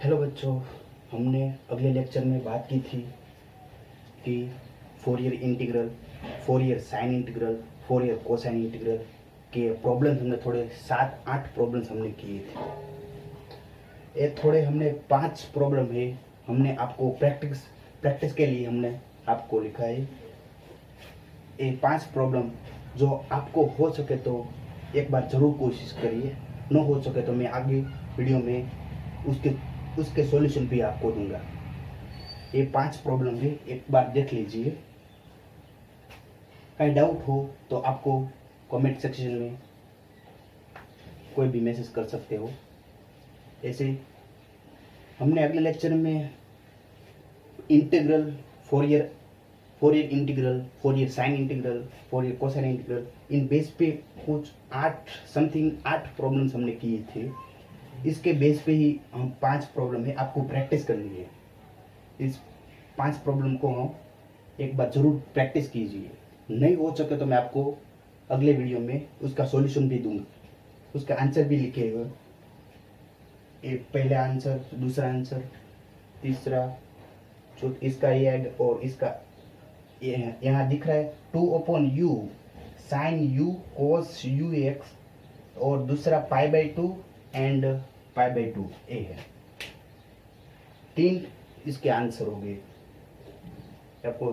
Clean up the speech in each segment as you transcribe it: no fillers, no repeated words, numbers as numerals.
Hello बच्चों, हमने अगले लेक्चर में बात की थी कि Fourier integral, Fourier sine integral, Fourier cosine integral के प्रॉब्लम्स हमने थोड़े 7-8 प्रॉब्लम्स हमने किए थे। ये थोड़े हमने 5 प्रॉब्लम है, हमने आपको प्रैक्टिस के लिए हमने आपको लिखा है। ये 5 प्रॉब्लम जो आपको हो सके तो एक बार ज़रूर कोशिश करिए, न हो सके तो मैं आगे वीडियो में उसके सॉल्यूशन भी आपको दूंगा। ये 5 प्रॉब्लम है, एक बार देख लीजिए। कहीं डाउट हो तो आपको कमेंट सेक्शन में कोई भी मैसेज कर सकते हो। ऐसे हमने अगले लेक्चर में integral, Fourier integral, Fourier sine integral, Fourier cosine integral, इन बेस पे कुछ 8 प्रॉब्लम्स हमने किए थे। इसके बेस पे ही हम 5 प्रॉब्लम है, आपको प्रैक्टिस करनी है। इस 5 प्रॉब्लम को हम एक बार जरूर प्रैक्टिस कीजिए। नहीं हो सके तो मैं आपको अगले वीडियो में उसका सॉल्यूशन भी दूंगा, उसका आंसर भी लिखे हुए, एक पहला आंसर, दूसरा आंसर, तीसरा, चौथा, इसका ऐड और इसका यहाँ दिख रहा है 2/u sign u cos ux, और दूसरा π/2 एंड π/2 ए है। 3 इसके आंसर हो गए, आपको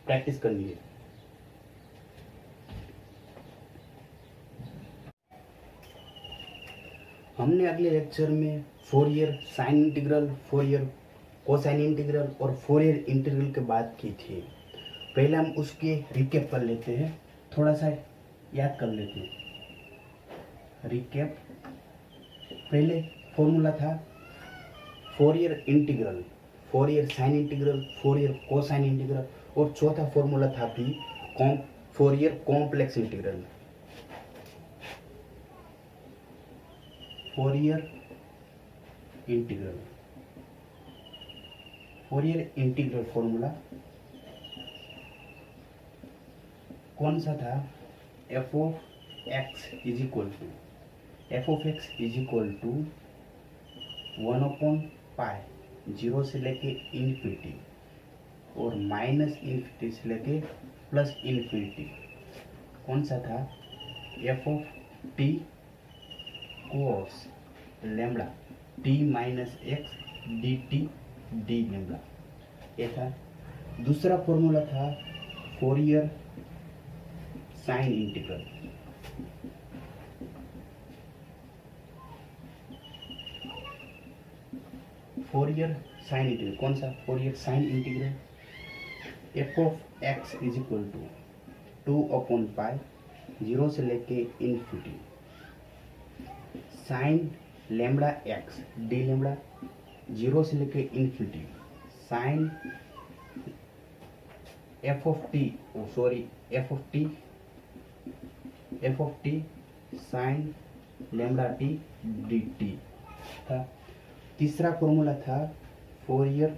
प्रैक्टिस करनी है। हमने अगले लेक्चर में Fourier sine integral, Fourier cosine integral और फोरियर इंटीग्रल की बात की थी। पहले हम उसके रिकैप कर लेते हैं, थोड़ा सा याद कर लेते हैं। रिकैप, पहले फॉर्मूला था Fourier integral, Fourier sine integral, Fourier cosine integral, और चौथा फॉर्मूला था भी Fourier complex integral. Fourier integral formula कौन सा था? F of x is equal to 1/π, 0 से लेके इन्फिनिटी और -इन्फिनिटी से लेके +इन्फिनिटी। कौन सा था? F of t cos lambda t - x dt d lambda, ये था। दूसरा फॉर्मूला था Fourier sine integral. Fourier sine integral कौन सा? Fourier sine integral f of x is equal to 2/π, 0 से लेके infinity, sine lambda x d lambda, 0 से लेके infinity, sine f of t sine lambda t D t था। तीसरा formula था Fourier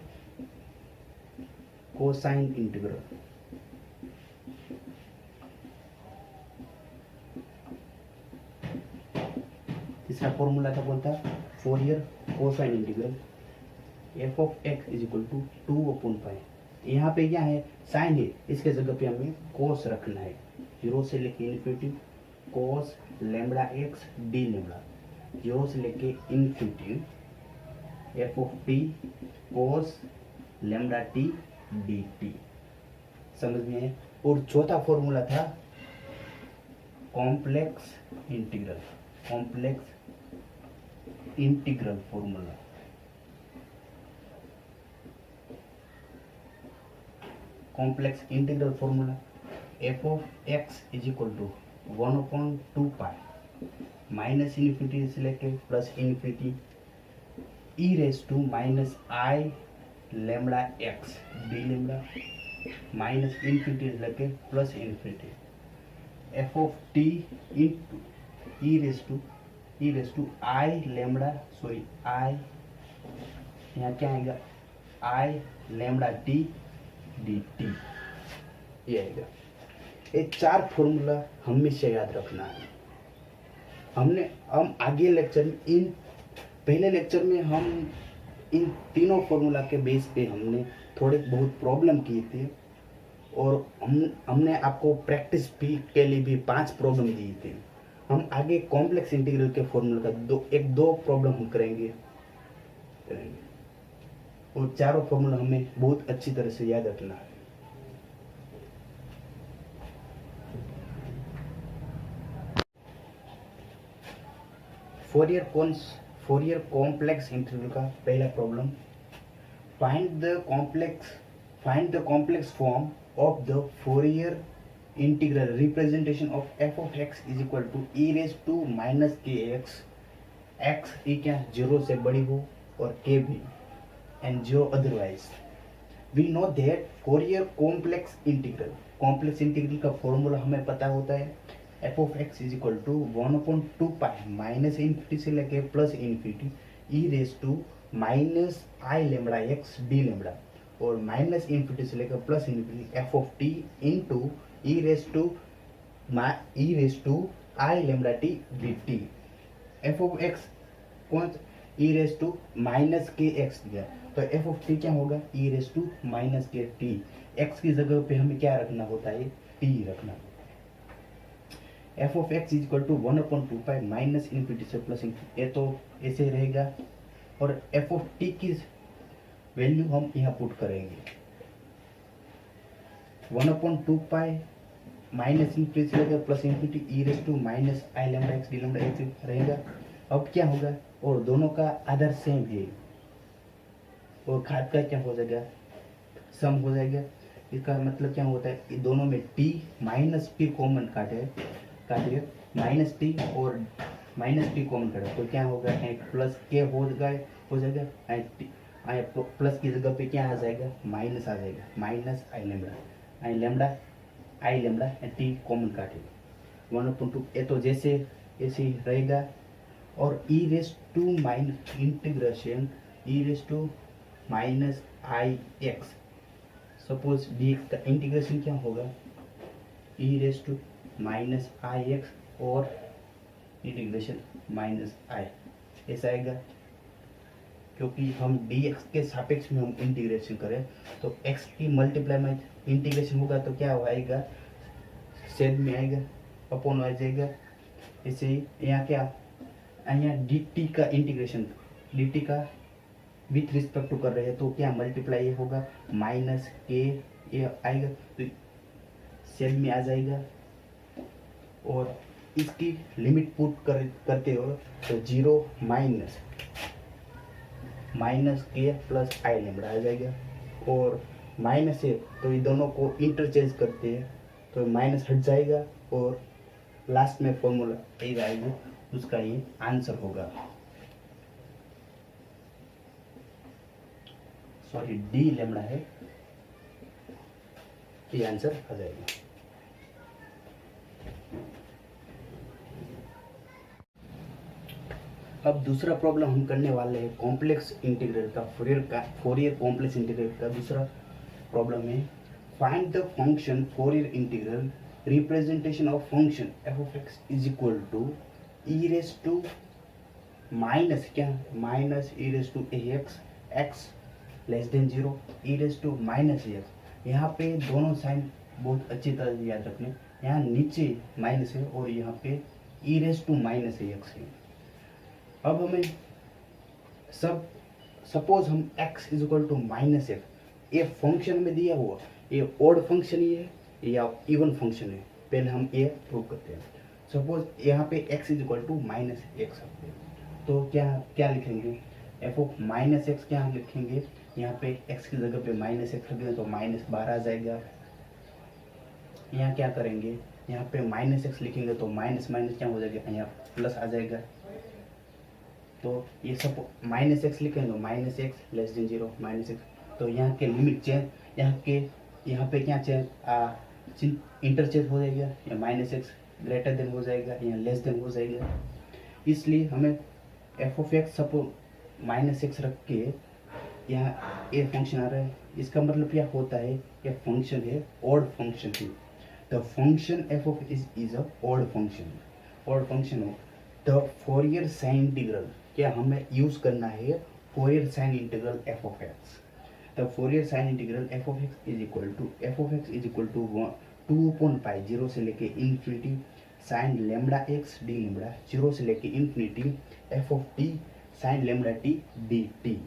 cosine integral. तीसरा फॉर्मूला था कौन था? Fourier cosine integral f of x is equal to 2/π। यहाँ पे क्या है? साइन है, इसके जगह पे हमें कोस रखना है। 0 से लेके infinity cos lambda x d lambda, 0 से लेके infinity F of t cos lambda t D t. समझ में है? और चौथा फॉर्मूला था complex integral formula. Complex integral formula f of x is equal to 1/2π, -infinity से लेके +infinity, e raise to -i lambda x d lambda, -infinity से लेके +infinity, F of t into e raise to i lambda, sorry i, यहाँ क्या आएगा? i lambda t D t, ये आएगा। ये 4 फॉर्मूला हमेशा याद रखना है। हम आगे लेक्चर में, इन पहले लेक्चर में हम इन तीनों फॉर्मूला के बेस पे हमने थोड़े बहुत प्रॉब्लम किए थे और हमने आपको प्रैक्टिस भी के लिए भी 5 प्रॉब्लम दिए थे। हम आगे कॉम्प्लेक्स इंटीग्रल के फॉर्मूला का दो प्रॉब्लम हम करेंगे और चारों फॉर्मूला हमें बहुत अच्छी तरह से याद रखना है। फोरियर कॉम्प्लेक्स इंटीग्रल का पहला problem, find the complex form of the Fourier integral representation of f of x is equal to e raise to minus k x, x की क्या 0 से बड़ी हो और के भी एंड 0 otherwise. We know that Fourier complex integral का formula हमें पता होता है F of x is equal to 1/2 pi minus infinity से लेके plus infinity e raise to minus i lambda x d lambda और माइनस इन्फिनिटी से लेकर plus infinity F of t into e raise to i lambda t D t. F of x कौन e raise to minus k x दिया तो f of t क्या होगा e raise to minus k t. X की जगह पे हमें क्या रखना होता है टी रखना। F of x is equal to 1/2 pi minus infinity से प्लस इन्फिनिटी, ये तो ऐसे रहेगा और एफ ऑफ टी की वैल्यू हम यहाँ पुट करेंगे 1/2 पाई माइनस इन्फिनिटी से लेकर plus infinity e raise to minus i lambda x d lambda x रहेगा। अब क्या होगा और दोनों का आधार सेम है और घात का क्या हो जाएगा सम हो जाएगा। इसका मतलब क्या होता है दोनों में टी माइनस पी कॉमन काटे माइनस टी और माइनस टी कॉमन काटे तो क्या होगा प्लस के हो जाएगा प्लस की जगह पे क्या आ जाएगा माइनस आ जाएगा minus i lambda t common काटे 1/2 ये तो जैसे ऐसे ही रहेगा और e raise to minus integration e raise to minus i x suppose d का इंटीग्रेशन क्या होगा e raise to minus i x और इंटीग्रेशन माइनस आई ऐसा आएगा क्योंकि हम डी एक्स के सापेक्ष में हम इंटीग्रेशन करें तो एक्स की मल्टीप्लाई में इंटीग्रेशन होगा तो क्या आएगा छेद में आएगा अपॉन आ जाएगा। ऐसे ही यहाँ क्या यहाँ डी टी का इंटीग्रेशन डी टी का विथ रिस्पेक्ट टू कर रहे हैं तो क्या मल्टीप्लाई होगा माइनस के ये आएगा तो छेद में आ जाएगा और इसकी लिमिट पुट करते हो तो 0 माइनस के प्लस आई लेमड़ा आ जाएगा और माइनस है तो ये दोनों को इंटरचेंज करते हैं तो माइनस हट जाएगा और लास्ट में फॉर्मूला यही आएगा उसका ये आंसर होगा सॉरी डी लेमड़ा है ये आंसर आ जाएगा। अब दूसरा प्रॉब्लम हम करने वाले हैं कॉम्प्लेक्स इंटीग्रल का फोरियर कॉम्प्लेक्स इंटीग्रल का दूसरा प्रॉब्लम है find the function Fourier integral representation of function f of x is equal to e raise to minus क्या minus e raise to a x less than 0 e raise to minus a x. यहाँ पे दोनों sign बहुत अच्छी तरह से याद रखने यहाँ नीचे माइनस है और यहाँ पे e raise to minus a x है। अब हमें सपोज हम x is equal to minus f ये फंक्शन में दिया हुआ ये ओड फंक्शन ही है या इवन फंक्शन है पहले हम ये प्रूव करते हैं। सपोज यहाँ पे x is equal to minus x तो क्या लिखेंगे एफ ऑफ माइनस एक्स क्या लिखेंगे यहाँ पे x की जगह पे माइनस एक्स रखेंगे तो -12 आ जाएगा। यहाँ क्या करेंगे यहाँ पे माइनस एक्स लिखेंगे तो माइनस माइनस क्या हो जाएगा यहाँ प्लस आ जाएगा तो ये सब माइनस एक्स लिखेंगे तो minus x less than 0 minus x तो यहाँ के लिमिट चेंज यहाँ पे क्या चेंज इंटरचेंज हो जाएगा या माइनस एक्स ग्रेटर देन हो जाएगा या लेस देन हो जाएगा। इसलिए हमें F of x suppose minus x रख के यहाँ ए फंक्शन आ रहा है इसका मतलब क्या होता है ये फंक्शन है ऑड फंक्शन है। The function f of is a odd function है द फोरियर साइन इंटीग्रल क्या हमें यूज करना है Fourier sine integral f of x. The Fourier sine integral f of x is equal to 2/पाई 0 से लेके infinity sine lambda x d lambda 0 से लेके infinity F of t sine lambda t D t.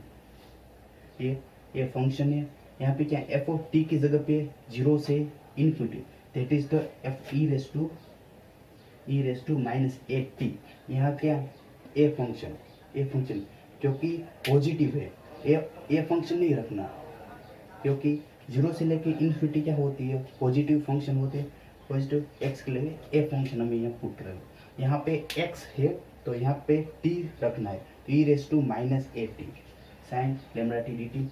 ये function है। यहाँ पे क्या एफ ऑफ टी की जगह पे 0 से infinity, that is the f e raise to minus a t. यहाँ क्या ए फंक्शन क्योंकि पॉजिटिव है, ए फंक्शन नहीं रखना, क्योंकि 0 से लेके इन्फिनिटी क्या होती है, पॉजिटिव फंक्शन होते हैं। पॉजिटिव एक्स के लिए ए फंक्शन हमें यहाँ पुट करेंगे। यहाँ पे एक्स है तो यहाँ पे टी रखना है, तो e raise to minus a t sine lambda t D t.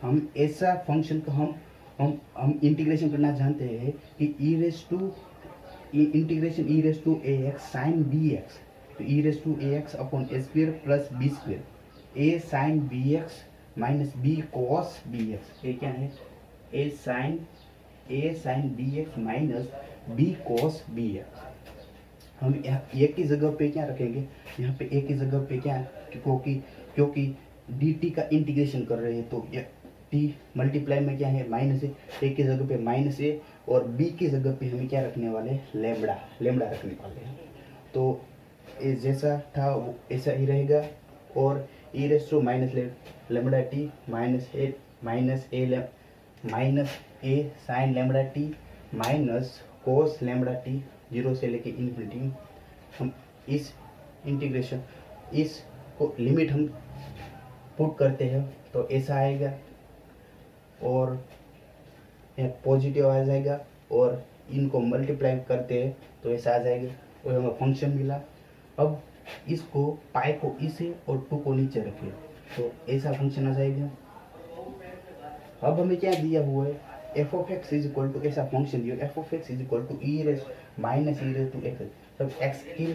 हम ऐसा फंक्शन का हम इंटीग्रेशन करना जानते हैं कि e raise to a x sine b x, तो e raise to a x upon a square plus b square, a sine b x minus b cos b x. ये क्या है, a sine b x minus b cos b x. हम a की जगह पे क्या रखेंगे, यहाँ पे ए की जगह पे क्या, क्योंकि डी टी का इंटीग्रेशन कर रहे हैं तो टी मल्टीप्लाई में क्या है माइनस ए की जगह पे माइनस ए, और बी की जगह पे हमें क्या रखने वाले हैं, लेमडा रखने वाले हैं। तो जैसा था वो ऐसा ही रहेगा, और e raise to minus lambda t minus a sine lambda t minus cos lambda t 0 से लेके इन्फिनिटी। हम इस इंटीग्रेशन को लिमिट हम पुट करते हैं तो ऐसा आएगा, और पॉजिटिव आ जाएगा, और इनको मल्टीप्लाई करते हैं तो ऐसा आ जाएगा, और हमें फंक्शन मिला। अब इसको पाई को इसे और 2 को नीचे रखिए तो ऐसा फंक्शन आ जाएगा। अब हमें क्या दिया हुआ है, F of x is equal to, ऐसा फंक्शन दिया f of x is equal to e raise minus e raise to x, तब एक्स की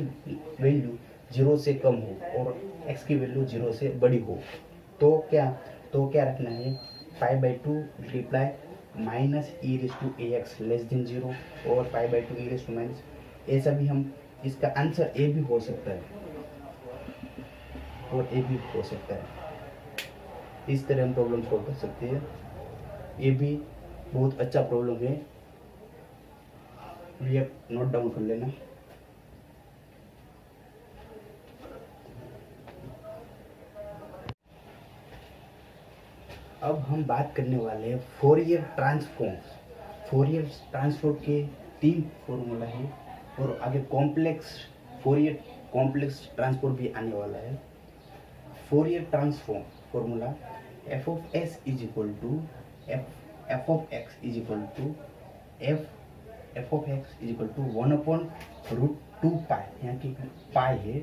वैल्यू 0 से कम हो और एक्स की वैल्यू 0 से बड़ी हो, तो क्या रखना है, pi by 2 multiply minus e raise to a x less than 0 और pi by 2 e raise to minus. ऐसा भी हम, इसका आंसर ए भी हो सकता है और ए भी हो सकता है। इस तरह हम प्रॉब्लम सॉल्व कर सकते हैं। ये भी बहुत अच्छा प्रॉब्लम है, ये नोट डाउन कर लेना। अब हम बात करने वाले हैं फोरियर ट्रांसफॉर्म के 3 फॉर्मूला है, और आगे फोरियर कॉम्प्लेक्स ट्रांसफॉर्म भी आने वाला है। Fourier transform formula f of S is equal to F of x is equal to F of x is equal to 1/√2 pi, यहाँ की पाई है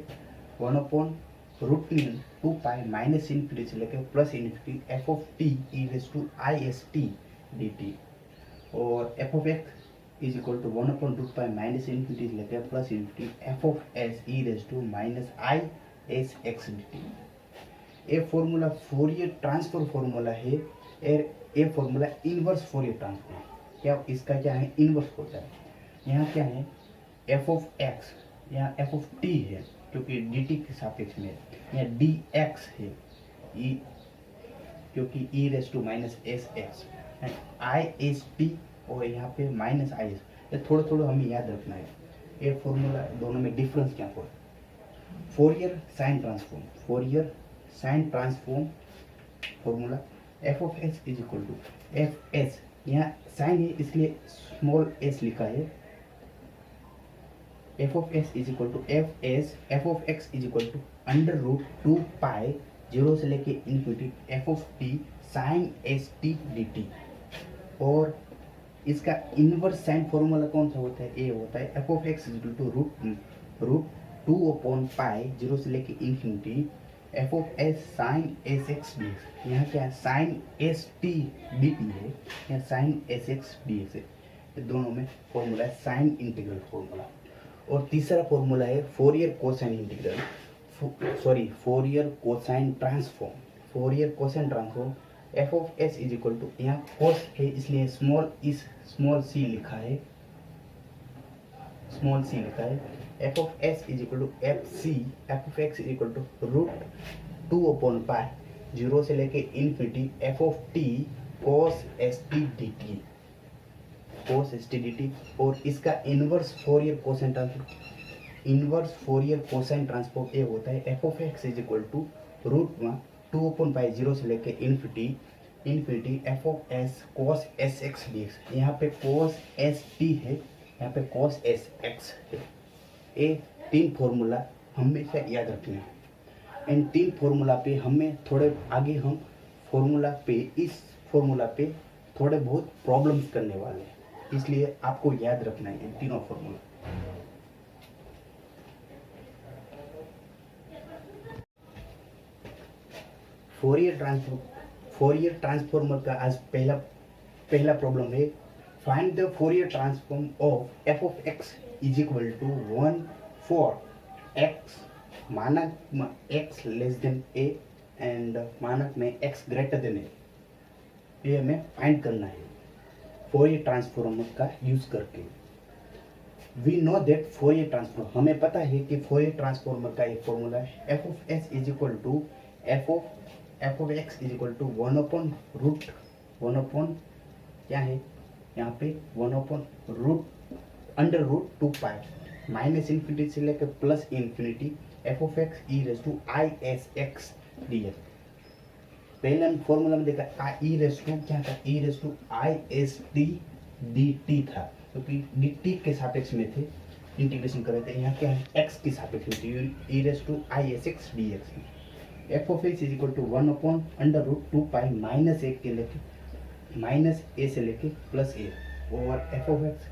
1/√2 पाई माइनस इन्फिनिटी से लेकर plus infinity F of T e raise to I S T D t, और f of x is equal to 1/√2 pi minus infinity से लेकर plus infinity F of s e raise to minus i S x d t. ये formula Fourier transfer formula है, ये formula inverse Fourier transform, क्या इसका क्या है, inverse होता है। यहाँ क्या है, एफ ऑफ एक्स, यहाँ एफ ऑफ टी है क्योंकि डी टी के सापेक्ष में, यहाँ डी एक्स है ई, क्योंकि e raise to minus s x, i S t, और यहाँ पे माइनस आई एस। ये थोड़ा हमें याद रखना है, ये फॉर्मूला दोनों में डिफरेंस क्या हो। Fourier sine transform formula f of S is equal to f s, यहाँ साइन है इसलिए स्मॉल एस लिखा है, F of S is equal to F of x is equal to √2 pi 0 से लेके infinity F of t sine S T D t, और इसका inverse sine formula कौन सा होता है, ए होता है F of x is equal to √2/पाई 0 से लेके infinity F of s sine s x d x. यहाँ क्या है, sine S T D t है, यहाँ sine s x d x है। ये दोनों में फॉर्मूला है साइन इंटीग्रल फॉर्मूला। और तीसरा फॉर्मूला है Fourier cosine transform f of S is equal to, यहाँ कोस है इसलिए स्मॉल सी लिखा है, F of S is equal to F of x is equal to 2/पाई 0 से लेके infinity F of t cos st dt, cos st dt। और इसका inverse Fourier cosine transform, inverse Fourier cosine transform ये होता है F of x is equal to root में 2/पाई 0 से लेके infinity F of S cos s x d x. यहाँ पे कोस एस टी है, यहाँ पे कोस एस एक्स है। ये तीन फॉर्मूला हमेशा याद रखना है। इन तीन फॉर्मूला पे हमें थोड़े आगे हम इस फॉर्मूला पे थोड़े बहुत प्रॉब्लम्स करने वाले हैं, इसलिए आपको याद रखना है इन तीनों फॉर्मूला। फोरियर ट्रांसफॉर्मर का आज पहला प्रॉब्लम है, find the Fourier transform of f of x is equal to 1 for x मानक में x less than a and मानक में एक्स ग्रेटर देन ए। ये हमें फाइंड करना है फोरियर ट्रांसफॉर्मर का यूज करके। We know that Fourier transform, हमें पता है कि फोरियर ट्रांसफॉर्मर का एक फॉर्मूला है F of S is equal to F of x is equal to 1/1 क्या है यहाँ पे 1/√2 पाई माइनस इन्फिनिटी से लेकर plus infinity F of x e raise to I S x d x. पहले हम फॉर्मूला में देखा ई रेस टू क्या था, e raise to I S T D t था, क्योंकि डी टी के सापेक्ष में थे, इंटीग्रेशन कर रहे थे। यहाँ क्या है एक्स के सापेक्ष में थे, e raise to I S x d x. F of x is equal to 1/√2 pi minus a के लेके माइनस ए से लेके प्लस ए, और एफ ऑफ एक्स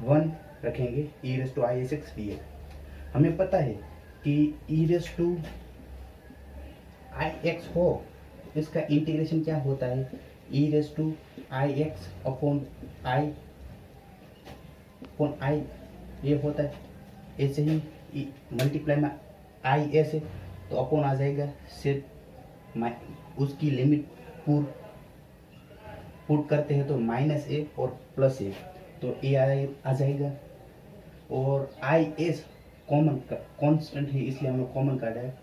1 रखेंगे e raise to I S x d x. हमें पता है कि e raise to i x हो, इसका इंटीग्रेशन क्या होता है, e raise to i x upon i ये होता है। ऐसे ही मल्टीप्लाई में आई ए से तो अपॉन आ जाएगा, सिर्फ उसकी लिमिट पुट करते हैं तो माइनस ए और प्लस ए, तो ए आ जाएगा। और आई एस कॉमन कांस्टेंट है, इसलिए हमने कॉमन काटा है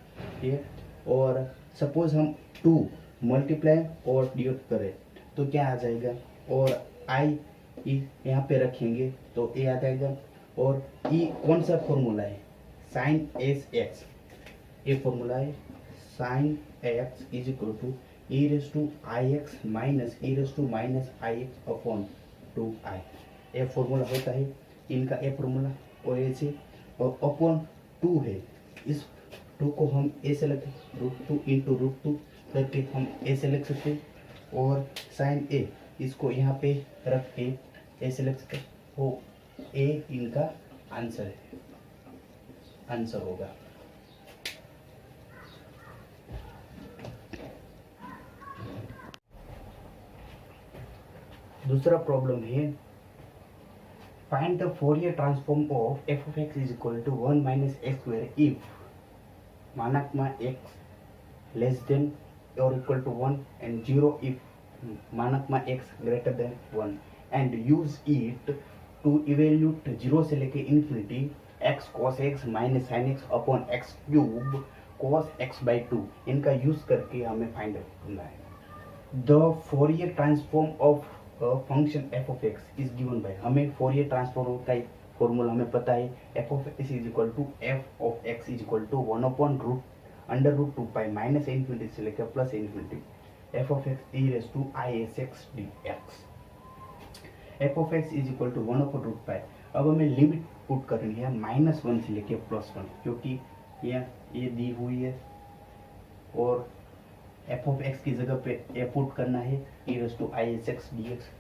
ये। और सपोज हम 2 मल्टीप्लाई और डिवाइड करें तो क्या आ जाएगा, और आई यहाँ पे रखेंगे तो ए आ जाएगा। और ई कौन सा फॉर्मूला है, साइन एस एक्स, ये फॉर्मूला है sine x is equal to e raise to i x minus e raise to minus i x upon 2i। ये फॉर्मूला होता है इनका, ए फॉर्मूला। और ऐसे और अपॉन 2 है, इस 2 को हम ए से लिख √2 इंटू √2 करके हम ए से लिख सकते, और साइन ए इसको यहाँ पे रख के ए से लिख सकते, वो ए इनका आंसर है, आंसर होगा। दूसरा प्रॉब्लम है, find the Fourier transform of f of x is equal to 1 minus x square if मानक में एक्स लेस देन और इक्वल टू 1 एंड 0 इफ मानक में x greater than 1 and use it to evaluate 0 से लेके infinity x cos x minus sine x upon x cube cos x by 2। इनका use करके हमें फाइंड करना है। The Fourier transform of function f of x is given by, हमें Fourier transform का एक फॉर्मूला हमें पता है, F of x is equal to F of x is equal to 1/√2 pi minus infinity से लेकर plus infinity F of x e raise to I S x d x. F of x is equal to 1/√2 pi. अब हमें limit put करनी है -1 से लेकर +1, क्योंकि ये दी हुई है, और एफ ऑफ एक्स की जगह पे ए पुट करना है e raise to I S x d x.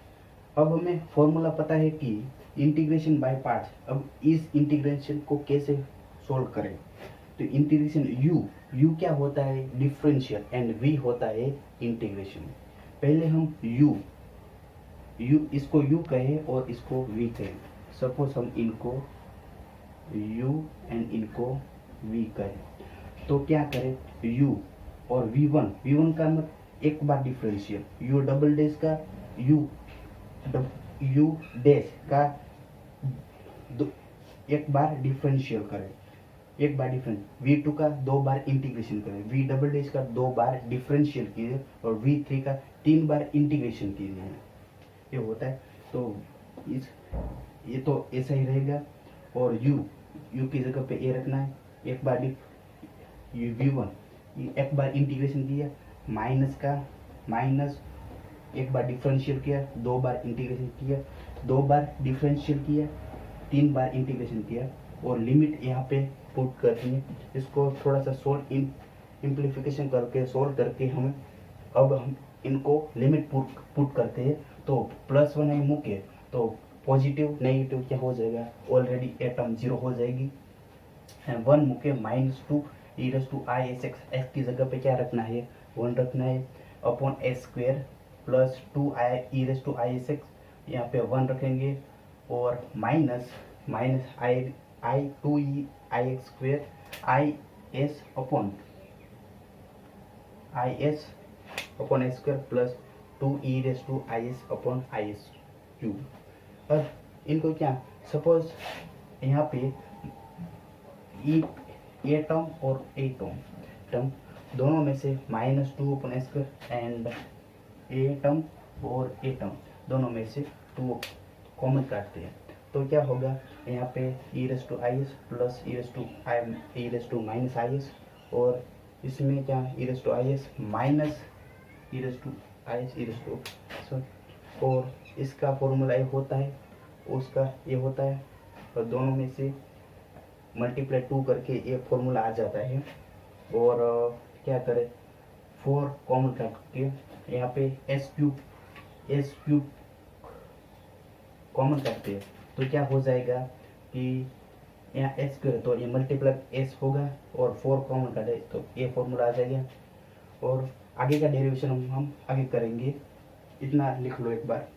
अब हमें फॉर्मूला पता है कि इंटीग्रेशन बाय पार्ट्स। अब इस इंटीग्रेशन को कैसे सोल्व करें, तो इंटीग्रेशन u क्या होता है, डिफरेंशियल, एंड v होता है इंटीग्रेशन। पहले हम u इसको u कहें और इसको v कहें। सपोज हम इनको u एंड इनको v कहें, तो क्या करें, u और v1 का मतलब एक बार डिफरेंशियल, u डबल डैश का u डैश का एक बार डिफरेंशियल करें, एक बार डिफरेंस, v2 का 2 बार इंटीग्रेशन करें, v डबल डैश का 2 बार डिफरेंशियल कीजिए और v3 का 3 बार इंटीग्रेशन कीजिए, ये होता है। तो ये तो ऐसा ही रहेगा। और u की जगह पे a रखना है, एक बार v1 एक बार इंटीग्रेशन किया, माइनस का माइनस, एक बार डिफरेंशियल किया, 2 बार इंटीग्रेशन किया, 2 बार डिफरेंशियल किया, 3 बार इंटीग्रेशन किया, और लिमिट यहाँ पे पुट करनी है। इसको थोड़ा सा सिंप्लीफिकेशन करके सोल्व करके हम इनको लिमिट पुट करते हैं। तो +1 है मुके, तो पॉजिटिव नेगेटिव क्या हो जाएगा, ऑलरेडी ए टर्म 0 हो जाएगी। 1 मुके -2 e to I S x की जगह पे क्या रखना है, 1 रखना है, upon a² plus 2 e to I S x, यहाँ पे 1 रखेंगे, और minus i 2e i x square i s upon a square plus 2e to I s upon i s cube. अब इनको क्या, सपोज यहाँ पे ए टर्म और ए टर्म दोनों में से -2 upon a square and a term और ए टर्म दोनों में से 2 कॉमन काटते हैं, तो क्या होगा, यहाँ पे e to I s plus e to minus i s, और इसमें क्या e to I s minus e to I s sorry, और इसका फॉर्मूला ये होता है, उसका ये होता है, और दोनों में से मल्टीप्लाई 2 करके ये फॉर्मूला आ जाता है। और क्या करें, 4 कॉमन करके यहाँ पे एस क्यूब कॉमन करते हैं, तो क्या हो जाएगा कि यहाँ एस स्क्वायर, तो ये मल्टीप्लाई एस होगा, और 4 कॉमन काटे तो ये फॉर्मूला आ जाएगा। और आगे का डेरिवेशन हम आगे करेंगे, इतना लिख लो एक बार।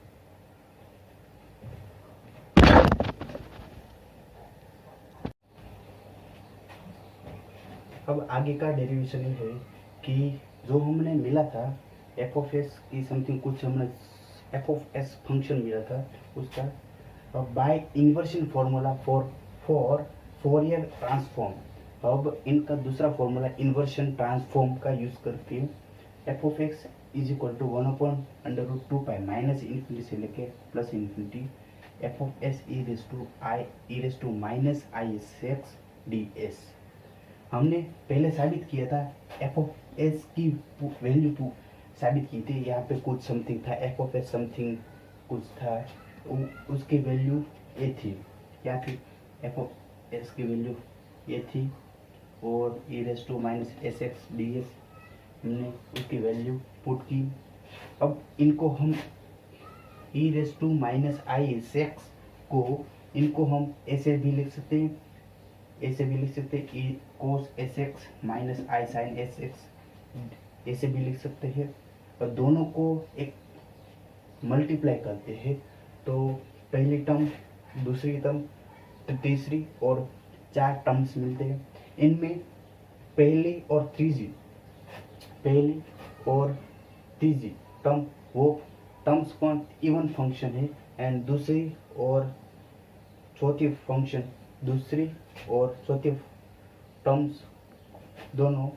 अब आगे का डेरिवेशन ये है कि जो हमने मिला था एफ ऑफ एस की समथिंग, कुछ हमने एफ ऑफ एस फंक्शन मिला था उसका, by inversion formula for Fourier transform. अब इनका दूसरा फॉर्मूला इन्वर्शन ट्रांसफॉर्म का यूज करके f of x is equal to 1/√2π minus infinity से लेके plus infinity F of s e to minus i S x d s. हमने पहले साबित किया था एफ ऑफ एस की वैल्यू साबित की थी, यहाँ पे कुछ समथिंग था, एफ ऑफ एस समथिंग कुछ था, उसकी वैल्यू ये थी, क्या थी, एफ ऑफ एस की वैल्यू ये थी, और e raise to minus s x d s हमने उसकी वैल्यू पुट की। अब इनको हम e raise to minus i S x को, इनको हम ऐसे भी लिख सकते हैं, e cos s x minus i sine s x ऐसे भी लिख सकते हैं, और दोनों को एक मल्टीप्लाई करते हैं, तो पहली टर्म, दूसरी टर्म, तीसरी और 4 टर्म्स मिलते हैं। इनमें पहली और तीसरी टर्म, वो टर्म्स कौन इवन फंक्शन है, एंड दूसरी और चौथी टर्म्स दोनों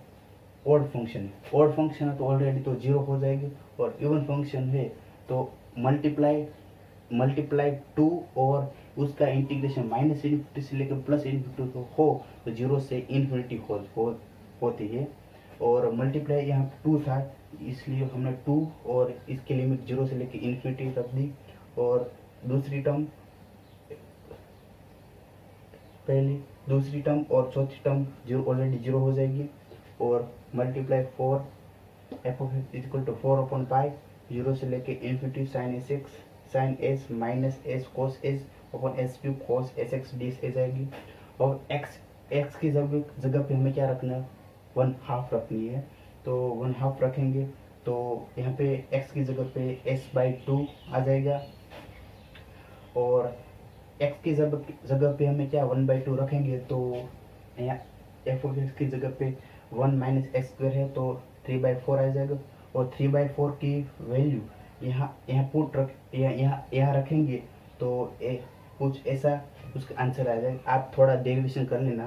ऑड फंक्शन है। ऑड फंक्शन है तो ऑलरेडी तो 0 हो जाएगी, और इवन फंक्शन है तो मल्टीप्लाई 2 और उसका इंटीग्रेशन माइनस इन्फिनिटी से लेकर प्लस इन्फिनिटी हो तो 0 से इन्फिनिटी होती है। और मल्टीप्लाई यहाँ 2 था, इसलिए हमने 2 और इसके लिमिट 0 से लेकर इन्फिनिटी रख दी, और दूसरी टर्म और चौथी टर्म जो ऑलरेडी 0 हो जाएगी, और multiply 4 f of x equal to 4/π 0 से लेके infinity sine s minus s cos s upon s cube cos s x d s जाएगी। और एक्स की जगह पे हमें क्या रखना है, 1/2 रखनी है, तो 1/2 रखेंगे, तो यहाँ पे एक्स की जगह पे s/2 आ जाएगा, और एक्स की जगह पे हमें क्या 1/2 रखेंगे, तो यहाँ एफ ऑफ एक्स की जगह पे 1 माइनस एक्स स्क्वायर है, तो 3/4 आ जाएगा, और 3/4 की वैल्यू यहाँ रखेंगे, तो कुछ ऐसा उसका आंसर आ जाएगा। आप थोड़ा डेरिवेशन कर लेना,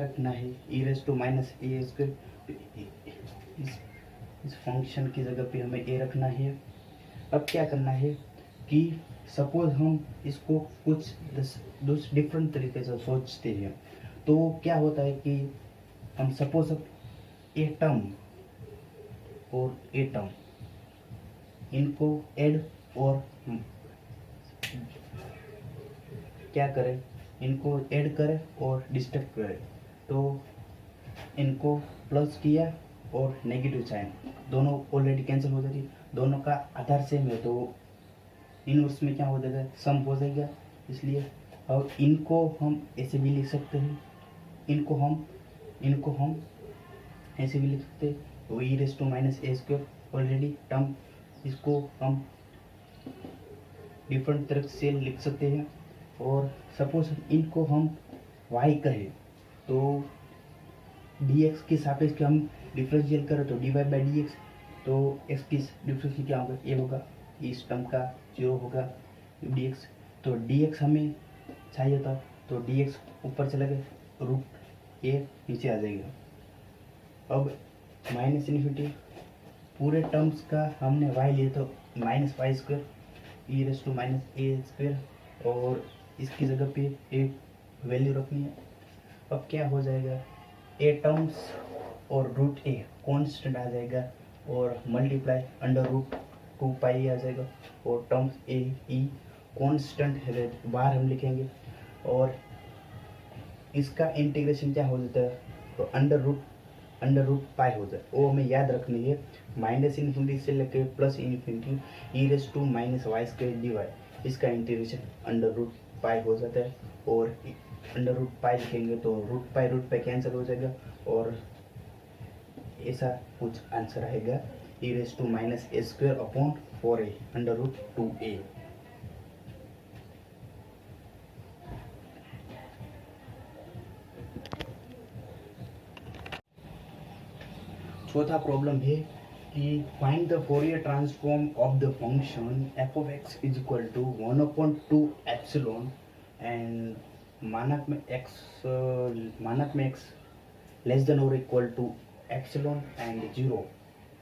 क्या रखना है, e raise to minus a square, इस फंक्शन की जगह पे हमें ए रखना है। अब क्या करना है कि सपोज हम इसको कुछ डिफरेंट तरीके से सोचते हैं, तो क्या होता है कि हम सपोज ए टर्म और ए टर्म इनको ऐड और क्या करें, इनको ऐड करें और डिस्टर्ब करें, तो इनको प्लस किया और नेगेटिव साइन दोनों ऑलरेडी कैंसिल हो जाती, दोनों का आधार सेम है तो इनवर्स में क्या हो जाएगा, सम हो जाएगा। इसलिए और इनको हम ऐसे भी लिख सकते हैं, इनको हम ऐसे भी लिख सकते हैं, तो e raise to minus a square already term, इसको हम डिफरेंट तरह से लिख सकते हैं। और सपोज इनको हम y कहें तो dx के सापेक्ष हम डिफरेंशियल करें तो dy बाई डी एक्स, तो x की डिफरेंशियल क्या होगा, a होगा, इस टर्म का 0 होगा dx, तो dx हमें चाहिए था तो dx ऊपर चला गया, रूट a नीचे आ जाएगा। अब माइनस इन्फिनिटी पूरे टर्म्स का हमने y लिया तो minus y square e raise to minus a square, और इसकी जगह पे एक वैल्यू रखनी है। अब क्या हो जाएगा, ए टर्म्स और रूट ए कॉन्स्टेंट आ जाएगा और मल्टीप्लाई अंडर रूट 2 पाई आ जाएगा, और टर्म्स ए ई कॉन्स्टेंट है बाहर हम लिखेंगे, और इसका इंटीग्रेशन क्या हो जाता है, तो अंडर रूट पाई हो जाए, वो हमें याद रखनी है। माइनस इन्फिनिटी से लेकर plus infinity e raise to minus y square d y, इसका इंटीग्रेशन अंडर रूट पाई हो जाता है, और अंडर रूट पाई लिखेंगे तो रूट पाई कैंसिल हो जाएगा, और ऐसा कुछ आंसर आएगा e raise to minus a square upon 4a under root 2a। चौथा प्रॉब्लम है कि find the Fourier transform of the function f of x is equal to 1/2 epsilon and मानक में x लेस देन और equal to epsilon and 0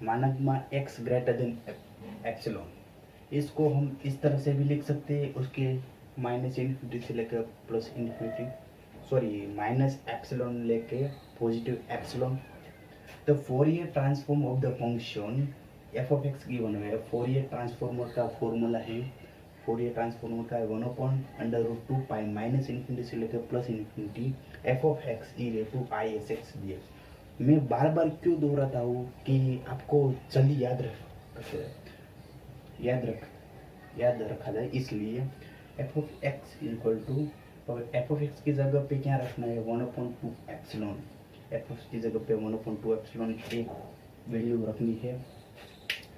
मानक में x greater than epsilon. इसको हम इस तरह से भी लिख सकते हैं, उसके माइनस इन्फिनिटी से लेकर plus infinity, sorry minus epsilon लेके positive epsilon. The Fourier transform of the function f of x given है, फोरियर ट्रांसफॉर्मर का फॉर्मूला है, फोरियर ट्रांसफॉर्मर का 1/√2 पाई माइनस इन्फिनिटी से लेकर plus infinity F of x e raise to I S x d x. मैं बार बार क्यों दोहराता हूँ कि आपको जल्दी याद रखा जाए, इसलिए f of x equal to, और एफ ऑफ एक्स की जगह पे क्या रखना है, 1/2 एप्सिलॉन, एफ ऑफ की जगह पे 1/2 एप्सिलॉन एक वैल्यू रखनी है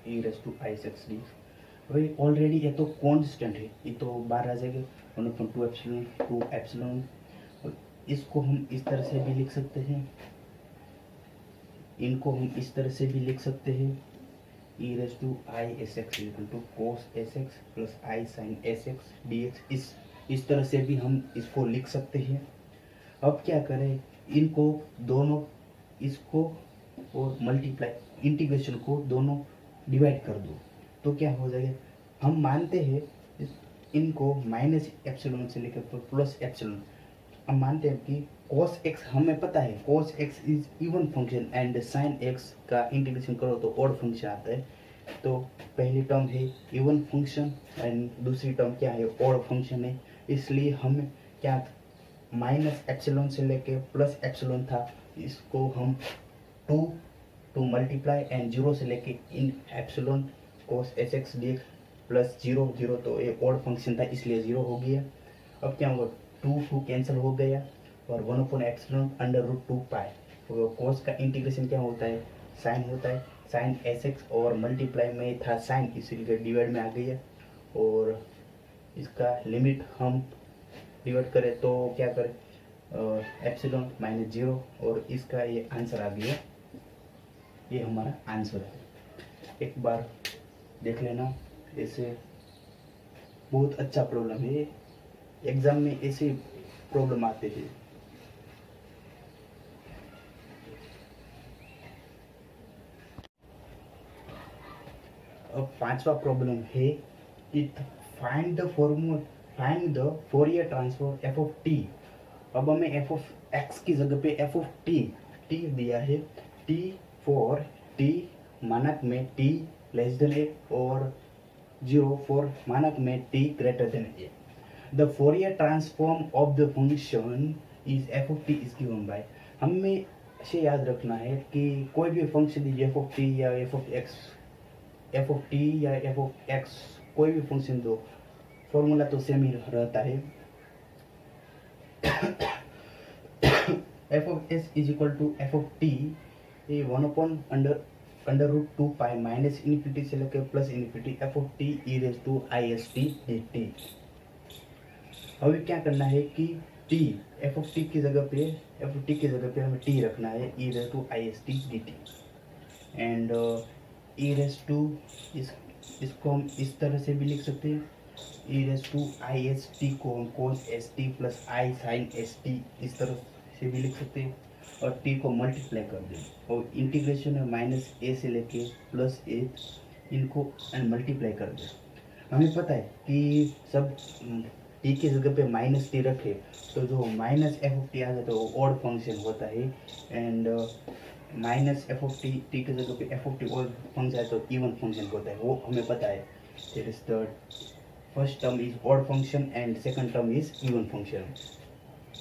e raise to I S x d. भाई ऑलरेडी ये तो कांस्टेंट है, ये तो बाहर आ जाएगा 1/2 एप्सिलॉन 2 एप्सिलॉन। इसको हम इस तरह से भी लिख सकते हैं, इनको हम इस तरह से भी लिख सकते हैं, e raise to I S x equal to cos s x plus i sine s x d x, इस तरह से भी हम इसको लिख सकते हैं। अब क्या करें, इनको दोनों इसको और इंटीग्रेशन को दोनों डिवाइड कर दो तो क्या हो जाएगा, हम मानते हैं इनको माइनस एप्सिलॉन से लेकर प्लस एप्सिलॉन, हम मानते हैं कि cos x हमें पता है cos x is even function and sin x का इंटीग्रेशन करो तो ऑड फंक्शन आता है। तो पहली टर्म है इवन फंक्शन एंड दूसरी टर्म क्या है, ऑड फंक्शन है। इसलिए हम क्या माइनस एप्सिलॉन से लेके प्लस एप्सिलॉन था, इसको हम टू मल्टीप्लाई एंड जीरो से लेके इन epsilon cos sx dx plus zero zero, तो ये ऑड फंक्शन था इसलिए जीरो हो गया। अब क्या होगा, टू कैंसिल हो गया और 1/एप्सिलॉन अंडर रूट 2 पाई। कोस का इंटीग्रेशन क्या होता है, साइन होता है, साइन sx और मल्टीप्लाई में था साइन इसीलिए डिवाइड में आ गया। और इसका लिमिट हम डिवाइड करें तो क्या करें, एप्सिलॉन माइनस जीरो, और इसका ये आंसर आ गया, ये हमारा आंसर है। एक बार देख लेना, ऐसे बहुत अच्छा प्रॉब्लम है, एग्जाम में ऐसे प्रॉब्लम आते हैं। अब पांचवा प्रॉब्लम है, it find the Fourier transform f of T. अब हमें एफ ऑफ एक्स की जगह पे एफ ऑफ टी दिया है, टी फॉर टी मानक में टी लेस देन ए और 0 फॉर मानक में T greater than A. The Fourier transform of the function is F of t is given by. हमें से याद रखना है कि कोई भी फंक्शन दीजिए एफ ऑफ टी या F of x, f of T या एफ ऑफ एक्स, कोई भी फंक्शन दो, फॉर्मूला तो सेम ही रहता है। F of S is equal to F of T, ये 1/अंडर रूट 2 पाई माइनस इन्फिनिटी से लेकर plus infinity F of T E raise to I S T D T. अभी क्या करना है कि टी एफ ऑफ टी की जगह पे हमें टी रखना है, e raise to I S T D t, and e raise to इसको हम इस तरह से भी लिख सकते हैं, e raise to I S T को हम cos S t plus i sine S t इस तरह से भी लिख सकते हैं, और टी को मल्टीप्लाई कर दें और इंटीग्रेशन है माइनस ए से लेके प्लस ए, इनको एंड मल्टीप्लाई कर दें। हमें पता है कि सब टी की जगह पे माइनस टी रखे तो जो माइनस एफ ऑफ टी आ जाता है वो ऑड फंक्शन होता है, and minus F of t की जगह पे F of T odd function है तो इवन फंक्शन होता है, वो हमें पता है। That is the first term is odd function and second term is even function.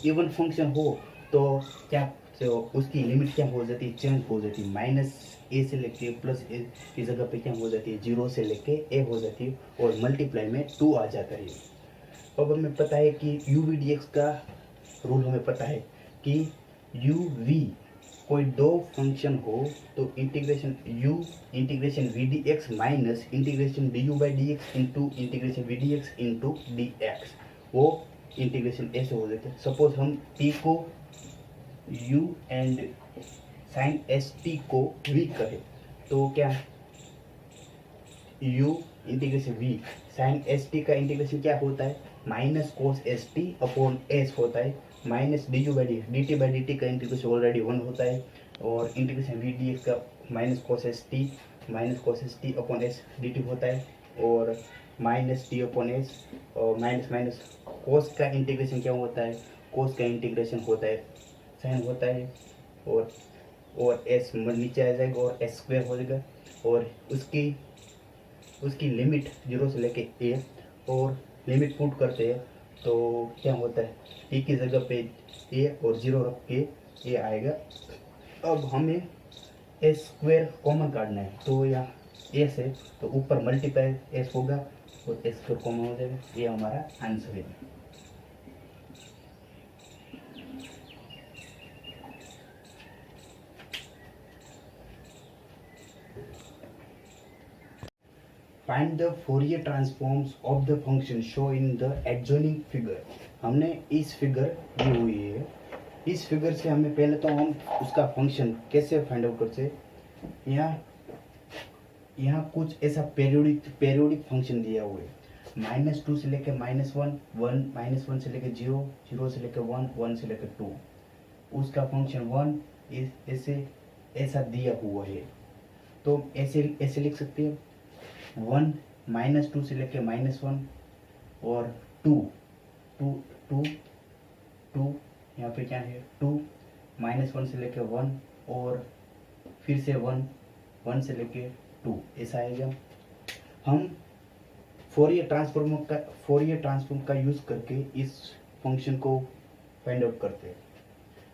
Even function हो तो क्या, तो उसकी लिमिट क्या हो जाती है, चेंज हो जाती है, माइनस ए से लेके प्लस ए की जगह पे क्या हो जाती है, 0 से लेके ए हो जाती है, और मल्टीप्लाई में 2 आ जाता है। अब हमें पता है कि यू वी डी एक्स का रूल हमें पता है कि यू वी कोई दो फंक्शन हो तो integration V D X minus integration D U by D X into integration V D X into D X, वो इंटीग्रेशन ऐसे हो जाते हैं। सपोज हम टी को u and sine S T को v करें तो क्या u integration v sine S T का इंटीग्रेशन क्या होता है, minus cos S T upon S होता है, minus D U by D T का इंटीग्रेशन ऑलरेडी 1 होता है, और इंटीग्रेशन वी डी एक्स का minus cos S T upon S D T होता है, और माइनस टी अपॉन एस, और माइनस माइनस कोस का इंटीग्रेशन क्या होता है, कोस का इंटीग्रेशन होता है साइन होता है, और एस नीचे आ जाएगा और एस स्क्वायर हो जाएगा, और उसकी लिमिट 0 से लेके ए, और लिमिट पुट करते हैं तो क्या होता है, टी की जगह पे ए और 0 रख के ए आएगा। अब हमें एस स्क्वायर कॉमन काटना है तो यहाँ एस है तो ऊपर मल्टीप्लाई एस होगा और एस स्क्वायर कॉमन हो जाएगा, ये हमारा आंसर है। Find the Fourier transforms of the function show in the adjoining figure. हमने इस फिगर दी हुई है, इस फिगर से हमें पहले तो हम उसका फंक्शन कैसे फाइंड आउट करते, यहाँ कुछ ऐसा पेरियोडिक फंक्शन दिया हुआ है, -2 से लेकर -1, -1 से लेकर 0, 0 से लेकर 1, 1 से लेकर 2, उसका फंक्शन 1 ऐसा दिया हुआ है। तो ऐसे ऐसे लिख सकते हैं 1 -2 से लेके -1 और 2 2 2 2 यहाँ पे क्या है 2 -1 से लेके 1 और फिर से 1 1 से लेके 2 ऐसा आएगा। हम फोरियर ट्रांसफॉर्म का यूज करके इस फंक्शन को फाइंड आउट करते हैं।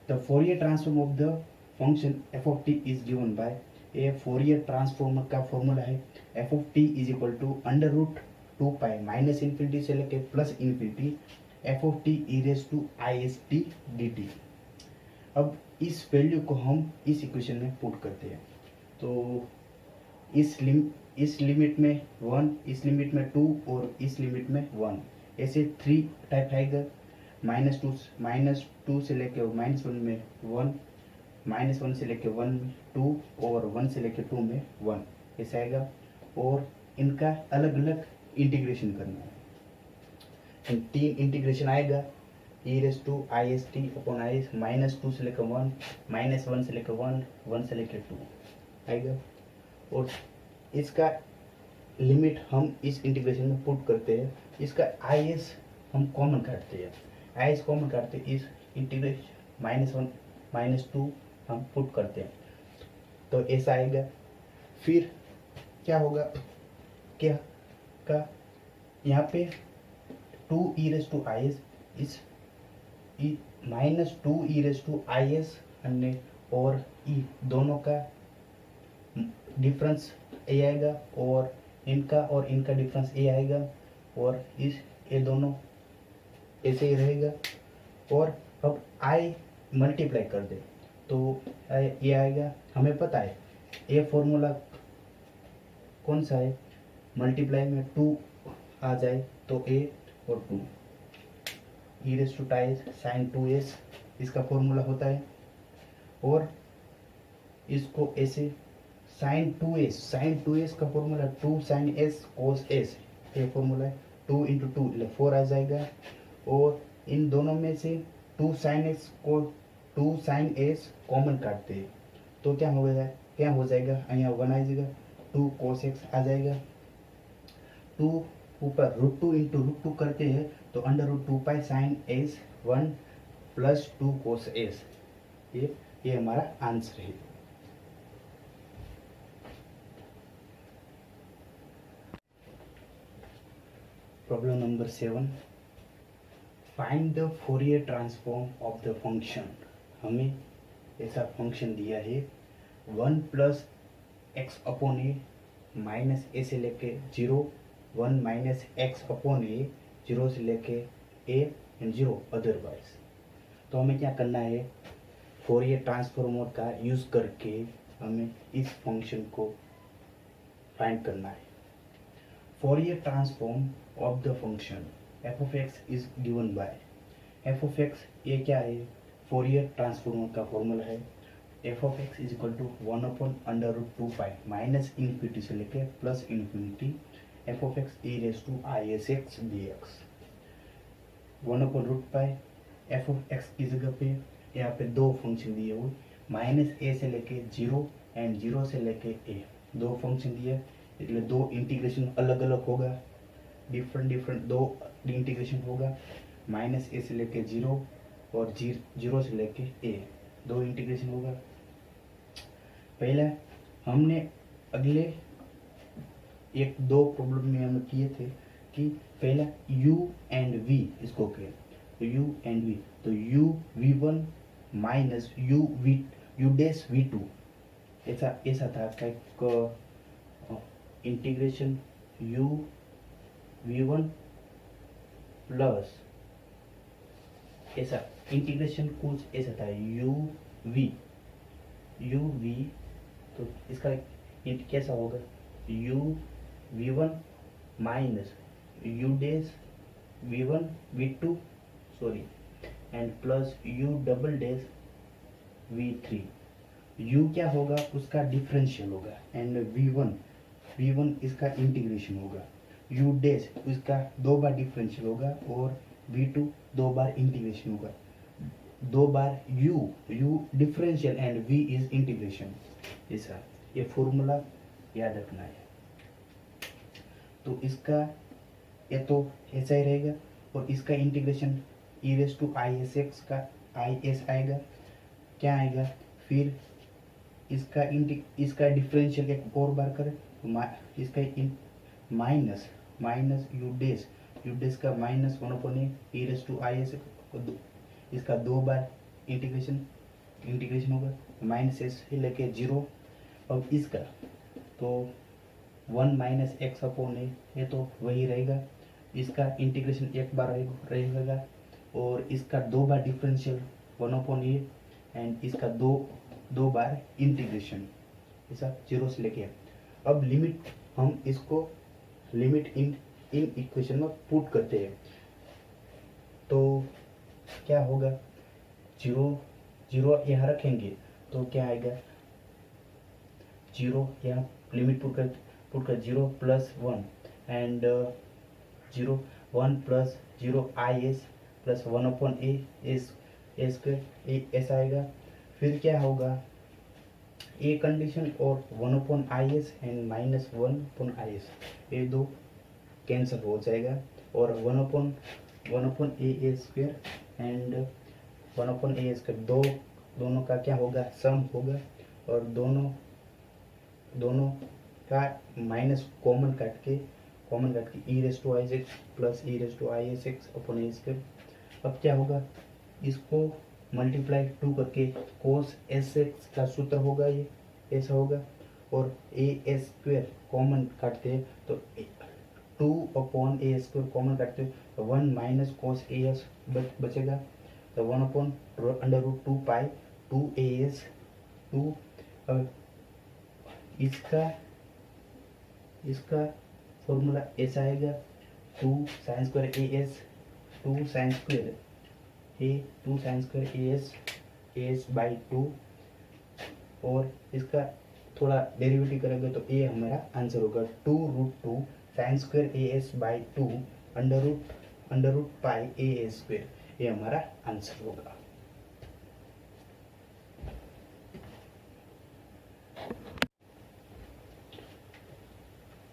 The Fourier transform of the function f of t is given by, ये फोरियर ट्रांसफॉर्म का फॉर्मूला है F of t is equal to √2π minus infinity से लेके plus infinity F of T E raise to I S T D t. अब इस value को हम इस इक्वेशन में पुट करते हैं। तो इस लिमिट में 1, इस लिमिट में 2 और इस लिमिट में 1, ऐसे 3 टाइप आएगा। -2 से लेके -1 में 1, -1 से लेके 1 में 2 और 1 से लेके 2 में 1 ऐसा आएगा। और इनका अलग अलग इंटीग्रेशन करना है। 3 इंटीग्रेशन आएगा e raise to I S T upon i s, -2 से लेकर 1, -1 से लेकर 1, 1 से लेकर 2 आएगा। और इसका लिमिट हम इस इंटीग्रेशन में पुट करते हैं। इसका आई एस हम कॉमन काटते हैं, आई एस कॉमन काटते इस इंटीग्रेशन -1 -2 हम पुट करते हैं तो ऐसा आएगा। फिर क्या होगा क्या का यहाँ पे 2 e raise to I S, इस -2 e raise to I S हमने और ई दोनों का डिफरेंस ए आएगा और इनका डिफरेंस ए आएगा और इस ये दोनों ऐसे ही रहेगा। और अब आई मल्टीप्लाई कर दे तो ये आएगा। हमें पता है ये फॉर्मूला कौन सा है, मल्टीप्लाई में 2 आ जाए तो ए और 2 e raise to times sine 2s इसका फॉर्मूला होता है। और इसको ऐसे साइन 2s का formula 2 sin s cos s, ये फॉर्मूला है। 2 × 2 4 आ जाएगा। और इन दोनों में से 2 sin s कॉमन काटते हैं तो क्या हो जाएगा यहाँ 1 आ जाएगा, 2 cos x आ जाएगा। 2 ऊपर √2 × √2 करते हैं तो √2π sin s 1 + 2 cos s, ये हमारा आंसर है। Problem number 7, find the Fourier transform of the function. हमें ऐसा फंक्शन दिया है 1 + x अपॉन ए माइनस ए से लेके 0, 1 - x अपॉन ए 0 से लेके a एंड 0 अदरवाइज। तो हमें क्या करना है, फोरियर ट्रांसफॉर्मर का यूज करके हमें इस फंक्शन को फाइंड करना है। Fourier transform of the function f of x is given by, f of x ये क्या है, फोरियर ट्रांसफॉर्मर का फॉर्मूला है f of x = 1/√2π minus infinity से लेके plus infinity f of x e raised to isx dx। 1/√π f of x की जगह पे यहाँ पे दो फंक्शन दिए हुए, -a से लेके 0 एंड 0 से लेके a, दो फंक्शन दिए इसलिए दो इंटीग्रेशन अलग अलग होगा, डिफरेंट दो इंटीग्रेशन होगा। -a से लेके 0 और 0 से लेके a, दो इंटीग्रेशन होगा। पहले हमने अगले एक दो प्रॉब्लम में हम किए थे कि पहला u एंड v इसको किया, तो u एंड v, तो u v1 minus u dash v2 ऐसा था का इंटीग्रेशन u v1 प्लस ऐसा इंटीग्रेशन कुछ ऐसा था u v, तो इसका कैसा होगा u v1 minus u dash v1 v2 sorry and plus u double dash v3। u क्या होगा उसका डिफरेंशियल होगा एंड v1 इसका इंटीग्रेशन होगा, u डैश इसका दो बार डिफरेंशियल होगा और v2 दो बार इंटीग्रेशन होगा, दो बार u differential and v is integration. ऐसा ये फॉर्मूला याद रखना है। तो इसका ये तो ऐसा ही रहेगा और इसका integration E raise to I S X का आई एस आएगा, क्या आएगा फिर इसका डिफरेंशियल एक और बार करें तो इसका माइनस माइनस यू डेस का minus 1/a E raise to I S, इसका 2 बार इंटीग्रेशन होगा माइनस एस से लेके 0। अब इसका तो 1 माइनस एक्स अपॉन ए, ये तो वही रहेगा, इसका इंटीग्रेशन एक बार रहेगा और इसका 2 बार डिफरेंशियल 1/a एंड इसका दो बार इंटीग्रेशन, ऐसा 0 से लेके। अब लिमिट हम इसको लिमिट इन इक्वेशन में पुट करते हैं तो क्या होगा, 0 यहाँ रखेंगे तो क्या आएगा 0 यहाँ लिमिट पुट कर 0 plus 1 and 0 1 plus 0 I s plus 1/a S square ऐसा आएगा। फिर क्या होगा ए कंडीशन और 1/is एंड माइनस 1/is ये दो कैंसिल हो जाएगा और 1/a square and 1/a square दोनों का क्या होगा सम होगा और दोनों का माइनस कॉमन काट के e raise to i x plus e raise to I S x upon a square. अब क्या होगा इसको मल्टीप्लाई 2 करके कोस एस एक्स का सूत्र होगा, ये ऐसा होगा और ए एस स्क्वायर कॉमन काटते हैं तो 2/a स्क्वायर कॉमन काटते हैं तो 1 माइनस कोस ए एस बचेगा तो 1/√2 पाई 2as 2। अब इसका फॉर्मूला ऐसा आएगा 2 sine square A S 2 sign square as by 2 और इसका थोड़ा डेरिवेटिव करेंगे तो ये हमारा आंसर होगा 2√2 sine square as by 2 under root pi a square, ये हमारा आंसर होगा।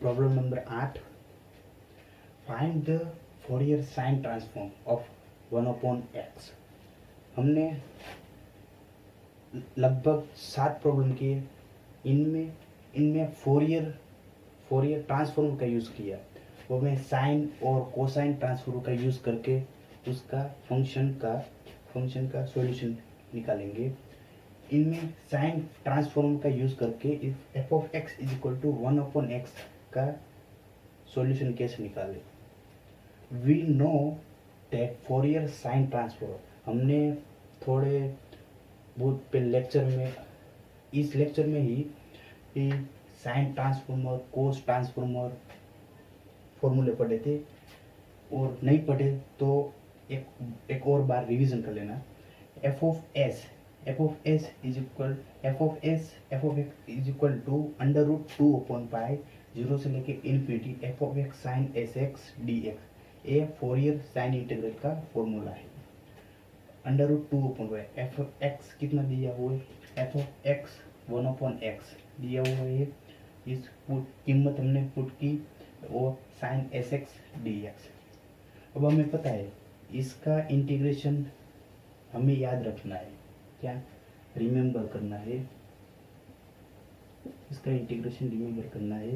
Problem number 8, find the Fourier sine transform of 1/x। हमने लगभग 7 प्रॉब्लम किए, इनमें फोरियर ट्रांसफॉर्म का यूज़ किया, वो मैं साइन और कोसाइन ट्रांसफॉर्म का यूज़ करके उसका फंक्शन का सॉल्यूशन निकालेंगे। इनमें साइन ट्रांसफॉर्म का यूज़ करके f of x is equal to 1/x का सॉल्यूशन कैसे निकालें। We know that Fourier sine transform, हमने थोड़े बहुत पहले लेक्चर में, इस लेक्चर में ही साइन ट्रांसफॉर्मर कोस ट्रांसफॉर्मर फॉर्मूले पढ़े थे और नहीं पढ़े तो एक और बार रिवीजन कर लेना। f of s is equal to √2/पाई 0 से लेके infinity f of x sine sx dx, ये फोरियर साइन इंटीग्रल का फॉर्मूला है। √2/पाई f ऑफ x कितना दिया हुआ है, f ऑफ x 1/x दिया हुआ है, इस कीमत हमने पुट की और साइन sx dx। अब हमें पता है इसका इंटीग्रेशन हमें याद रखना है, क्या रिमेम्बर करना है, इसका इंटीग्रेशन रिमेम्बर करना है,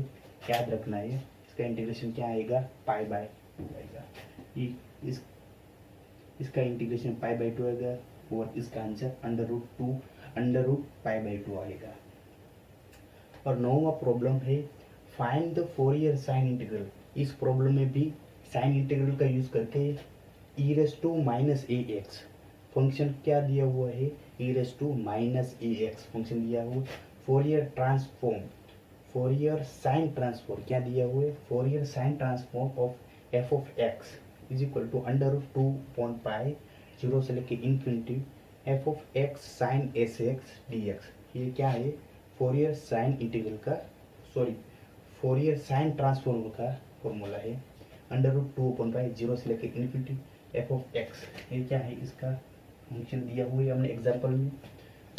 याद रखना है। इसका इंटीग्रेशन क्या आएगा पाई बाय 2 आएगा, इसका इंटीग्रेशन पाई बाय 2 आएगा और इसका answer under root pi by 2 आएगा। और 9वां प्रॉब्लम है find the Fourier sine integral. इस प्रॉब्लम में भी साइन इंटीग्रल का यूज करके e raise to minus a x function क्या दिया हुआ है, e raise to minus a x function दिया हुआ। फोरियर साइन ट्रांसफॉर्म क्या दिया हुआ है, Fourier sine transform of f of x is equal to √2/पाई 0 से लेके infinity f of x sine sx dx। ये क्या है फोरियर साइन इंटीग्रल का फोरियर साइन ट्रांसफॉर्म का फॉर्मूला है। √2/पाई 0 से लेके इन्फिनिटी f ऑफ x, ये क्या है इसका फंक्शन दिया हुआ है हमने एग्जाम्पल में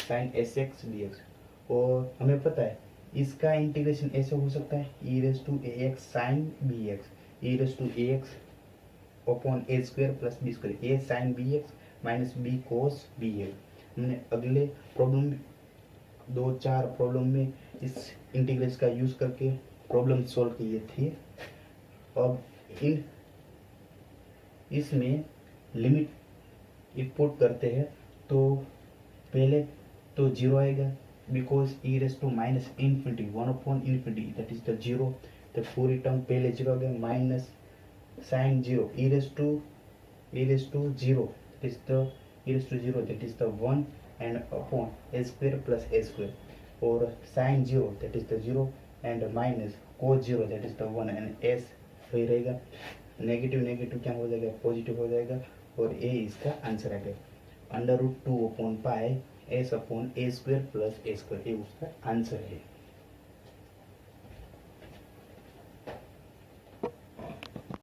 साइन sx dx। और हमें पता है इसका इंटीग्रेशन ऐसे हो सकता है e raise to a x sine b x, e raise to a x upon a square plus b square, a sine b x minus b cos b है। हमने अगले प्रॉब्लम 2-4 प्रॉब्लम में इस इंटीग्रेशन का यूज करके problem solve किए थे। अब इन इसमें लिमिट इनपुट करते हैं तो पहले तो जीरो आएगा, because e raise to minus infinity 1/∞ that is the zero, तो पूरी टर्म पहले जीरो आ गया, minus sine zero e raise to zero that is the e raise to zero that is the 1 and upon a square plus a square, और sine zero that is the zero and minus cos zero that is the 1 and s वही रहेगा, negative negative क्या हो जाएगा positive हो जाएगा, और ए इसका आंसर आ गया। Under root 2/π S upon a square plus a square, ये उसका आंसर है।